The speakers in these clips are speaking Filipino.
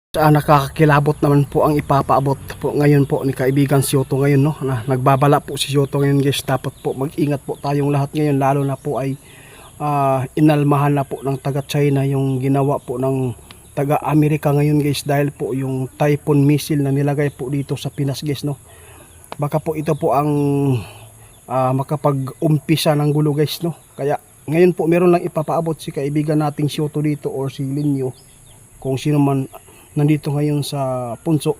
Nakakakilabot naman po ang ipapaabot po ngayon po ni kaibigan Syoto ngayon, no, na nagbabala po si Syoto ngayon, guys. Dapat po mag-ingat po tayong lahat ngayon, lalo na po ay inalmahan na po ng taga China yung ginawa po ng taga Amerika ngayon, guys, dahil po yung Typhoon missile na nilagay po dito sa Pinas, guys, no. Baka po ito po ang makapag-umpisa ng gulo, guys, no. Kaya ngayon po meron lang ipapaabot si kaibigan nating Syoto dito, or si Linyo, kung sino man nandito ngayon sa Punso.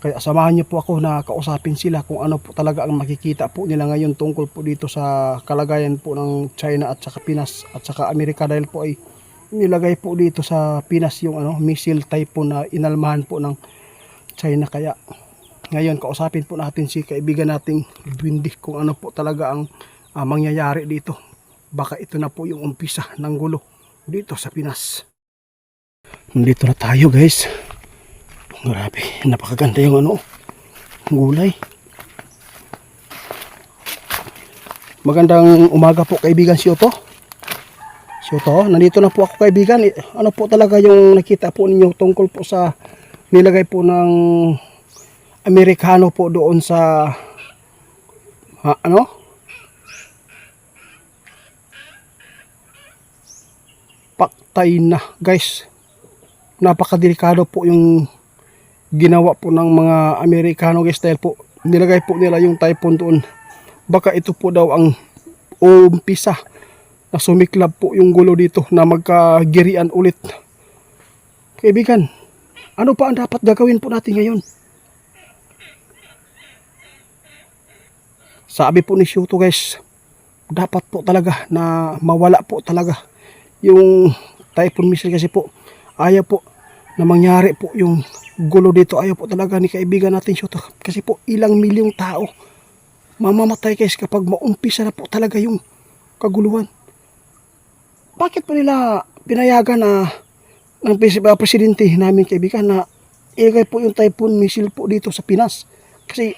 Kaya samahan niyo po ako na kausapin sila kung ano po talaga ang makikita po nila ngayon tungkol po dito sa kalagayan po ng China at saka Pinas at saka Amerika, dahil po ay nilagay po dito sa Pinas yung missile typhoon na inalmahan po ng China. Kaya ngayon kausapin po natin si kaibigan nating Dwindi kung ano po talaga ang mangyayari dito. Baka ito na po yung umpisa ng gulo dito sa Pinas. Nandito na tayo, guys. Grabe, napakaganda yung gulay. Magandang umaga po kaibigan Syoto. Syoto, nandito na po ako kaibigan. Ano po talaga yung nakita po ninyo tungkol po sa nilagay po ng Amerikano po doon sa Paktay na, guys. Napakadelikado po yung ginawa po ng mga Amerikano, guys, dahil po nilagay po nila yung typhoon doon. Baka ito po daw ang umpisa na sumiklab po yung gulo dito, na magkagirian ulit. Kaibigan, ano pa ang dapat gagawin po natin ngayon? Sabi po ni Syoto, guys, dapat po talaga na mawala po talaga yung typhoon missile, kasi po ayaw po na mangyari po yung gulo dito. Ayaw po talaga ni kaibigan natin Syoto, kasi po ilang milyong tao mamamatay, guys, kapag maumpisa na po talaga yung kaguluhan. Bakit po nila pinayagan na ng presidente namin kaibigan na ilagay po yung typhoon missile po dito sa Pinas? Kasi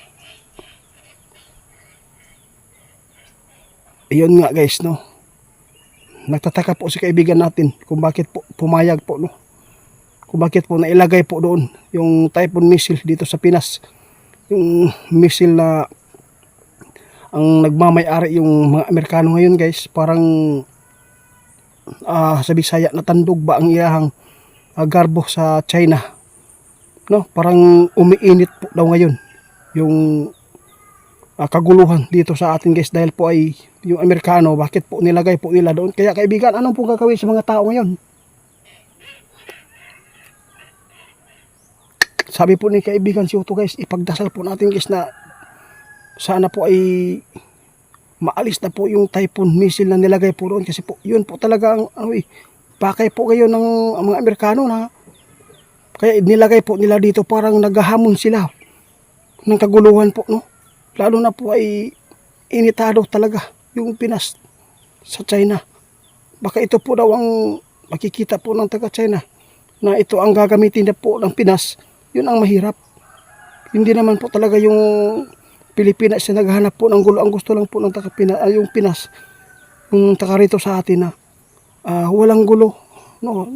ayun nga, guys, no, nagtataka po si kaibigan natin kung bakit po pumayag po, no, kung bakit po nailagay po doon yung typhoon missile dito sa Pinas. Yung missile na ang nagmamay-ari yung mga Amerikano ngayon, guys. Parang sa Bisaya na tandog ba ang iyahang garbo sa China, no? Parang umiinit po daw ngayon yung kaguluhan dito sa atin, guys, dahil po ay yung Amerikano, bakit po nilagay po nila doon. Kaya kaibigan, anong po gagawin sa mga tao ngayon? Sabi po ni kaibigan Syoto, guys, ipagdasal po natin, guys, na sana po ay maalis na po yung typhoon missile na nilagay po doon, kasi po yun po talaga ang pakay po ngayon ng mga Amerikano, na kaya nilagay po nila dito, parang naghahamon sila ng kaguluhan po, no? Lalo na po ay initado talaga yung Pinas sa China. Baka ito po daw ang makikita po ng taga China, na ito ang gagamitin na po ng Pinas. Yun ang mahirap. Hindi naman po talaga yung Pilipinas na naghahanap po ng gulo. Ang gusto lang po ng taga Pinas, yung Pinas, yung taga rito sa atin, na walang gulo, no?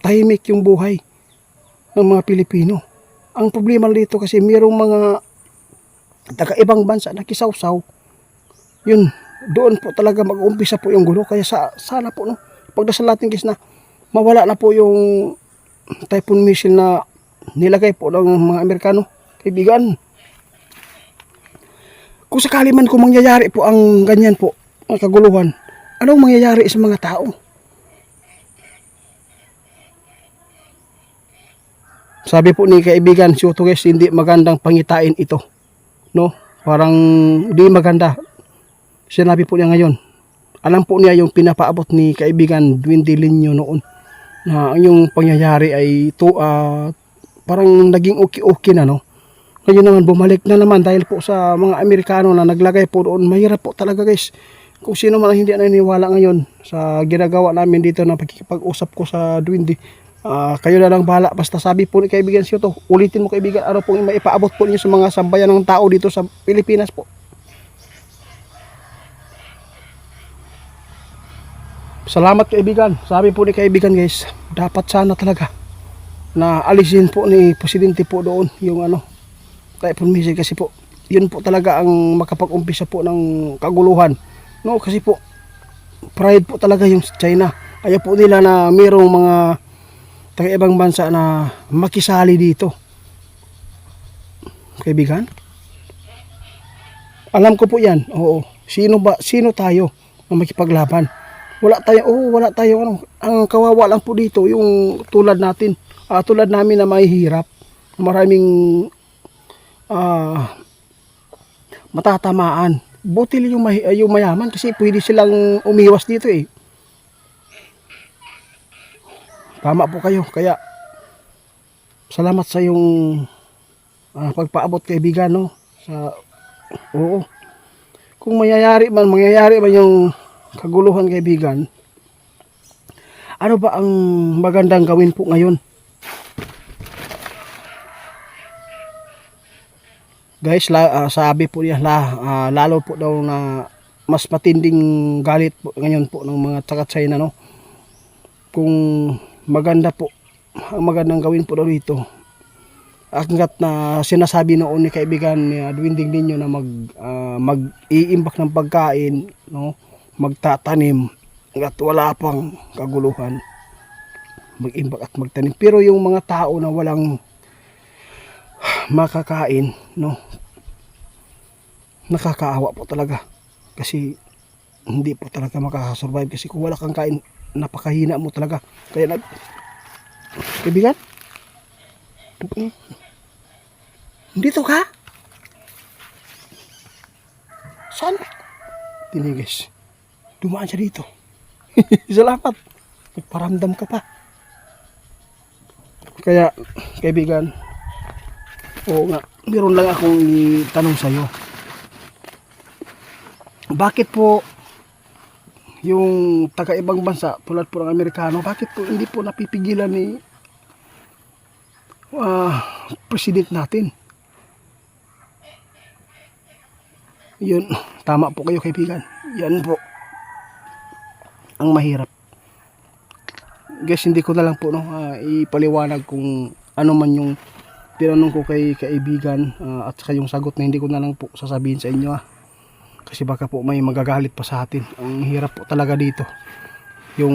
Tahimik yung buhay ng mga Pilipino. Ang problema dito kasi mayroong mga taga ibang bansa na kisawsaw. Yun, doon po talaga mag-umpisa po yung gulo. Kaya sana po, no, pagdasal natin, guys, na mawala na po yung typhoon missile na nilagay po ng mga Amerikano, kaibigan. Kung sakali man kung mangyayari po ang ganyan po, ang kaguluhan, anong mangyayari sa mga tao? Sabi po ni kaibigan Syoto, guys, hindi magandang pangitain ito, no? Parang di maganda. Sinabi po niya ngayon, alam po niya yung pinapaabot ni kaibigan Dwindi Linyo noon, na yung pangyayari ay parang naging okay na, no? Ngayon naman bumalik na naman dahil po sa mga Amerikano na naglagay po doon. Mahirap po talaga, guys. Kung sino man hindi naniniwala ngayon sa ginagawa namin dito na pagkikipag-usap ko sa Dwindi, kayo na lang bahala. Basta sabi po ni kaibigan Syoto, ulitin mo kaibigan, ano pong maipaabot po niyo sa mga sambayan ng tao dito sa Pilipinas po. Salamat kaibigan. Sabi po ni kaibigan, guys, dapat sana talaga na alisin po ni Presidente po doon yung ano, typhoon missile, kasi po yun po talaga ang makapag-umpisa po ng kaguluhan, no? Kasi po pride po talaga yung China. Ayaw po nila na mayroong mga taga-ibang bansa na makisali dito. Kaibigan, alam ko po yan. Oo. Sino tayo na makipaglaban? Wala tayo ano. Ang kawawa lang po dito yung tulad natin. Tulad namin na mahihirap. Maraming matatamaan. Buti yung mayaman kasi pwede silang umiwas dito eh. Tama po kayo. Kaya salamat sa yung pagpaabot, kaibigan, no? Oo. Kung mangyayari man yung kaguluhan, kaibigan, ano ba ang magandang gawin po ngayon? Guys, sabi po niya, lalo po daw na mas matinding galit po ngayon po ng mga taga-China, no? Kung maganda po, ang magandang gawin po daw dito, hanggat na sinasabi noon ni kaibigan ni Dwinding ninyo na mag-iimbak ng pagkain, no? Magtatanim hanggat wala pang kaguluhan, mag-imbak at magtanim. Pero yung mga tao na walang makakain, no, nakakaawa po talaga, kasi hindi po talaga makakasurvive, kasi kung wala kang kain, napakahina mo talaga. Kaya kaibigan, dito ka? Saan? Tinigis. Dumaan siya dito. Salamat. Nagparamdam ka pa. Kaya, kaibigan, oo nga, meron lang akong itanong sa'yo. Bakit po yung taga-ibang bansa, tulad po ng Amerikano, bakit po hindi po napipigilan ni president natin? Yun, tama po kayo, kaibigan. Yan po ang mahirap. Guys, hindi ko na lang po ipaliwanag kung ano man yung tinanong ko kay kaibigan, at saka yung sagot na hindi ko na lang po sasabihin sa inyo, kasi baka po may magagalit pa sa atin. Ang hirap po talaga dito. Yung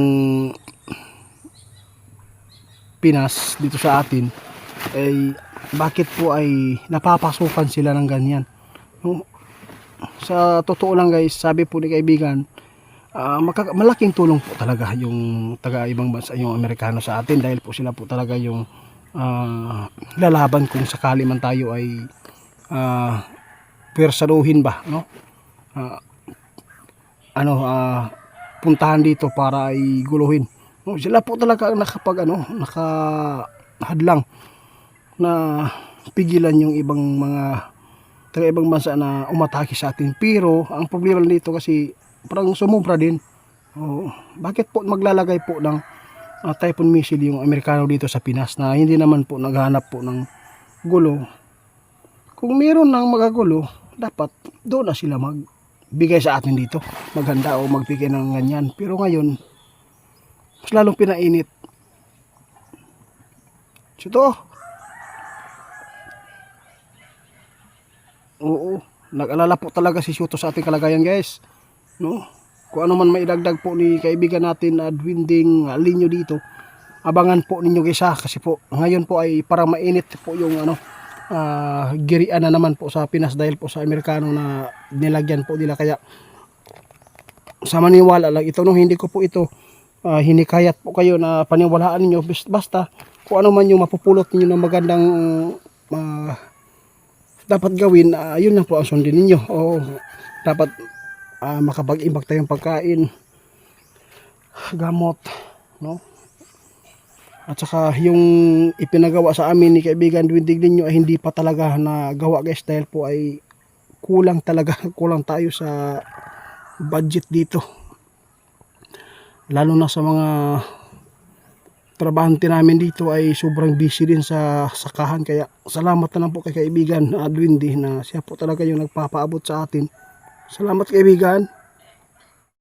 Pinas dito sa atin ay bakit po ay napapasukan sila ng ganyan, no? Sa totoo lang, guys, sabi po ni kaibigan, malaking tulong po talaga yung taga-ibang bansa, yung Amerikano sa atin, dahil po sila po talaga yung lalaban kung sakali man tayo ay persaduhin ba, no? Puntahan dito para ay guluhin, no? Sila po talaga nakahadlang na pigilan yung ibang mga taga-ibang bansa na umatake sa atin. Pero ang problema dito kasi parang sumubra din. Bakit po maglalagay po ng typhoon missile yung Amerikano dito sa Pinas, na hindi naman po naghahanap po ng gulo? Kung meron ng magagulo, dapat doon na sila magbigay sa atin dito, maganda o magbigay ng ganyan. Pero ngayon, mas lalong pinainit. Ito, oo, nag-alala po talaga si Shuto sa ating kalagayan, guys, no? Kung ano man maidagdag po ni kaibigan natin na Dwinding Linyo dito, abangan po ninyo, guys, kasi po ngayon po ay parang mainit po yung girian na naman po sa Pinas dahil po sa Amerikano na nilagyan po nila. Kaya sa maniwala lang ito, no? Hindi ko po ito hinikayat po kayo na paniwalaan niyo, basta kung ano man yung mapupulot niyo ng magandang dapat gawin, yun lang po ang sundin ninyo. Dapat makapag-imbak tayong pagkain, gamot, no? At saka yung ipinagawa sa amin ni kaibigan Dwinding Linyo ay hindi pa talaga nagawa, guys, dahil po ay kulang tayo sa budget dito, lalo na sa mga trabahante namin dito ay sobrang busy din sa sakahan. Kaya salamat na lang po kay kaibigan Dwinding na siya po talaga yung nagpapaabot sa atin. Salamat, kaibigan.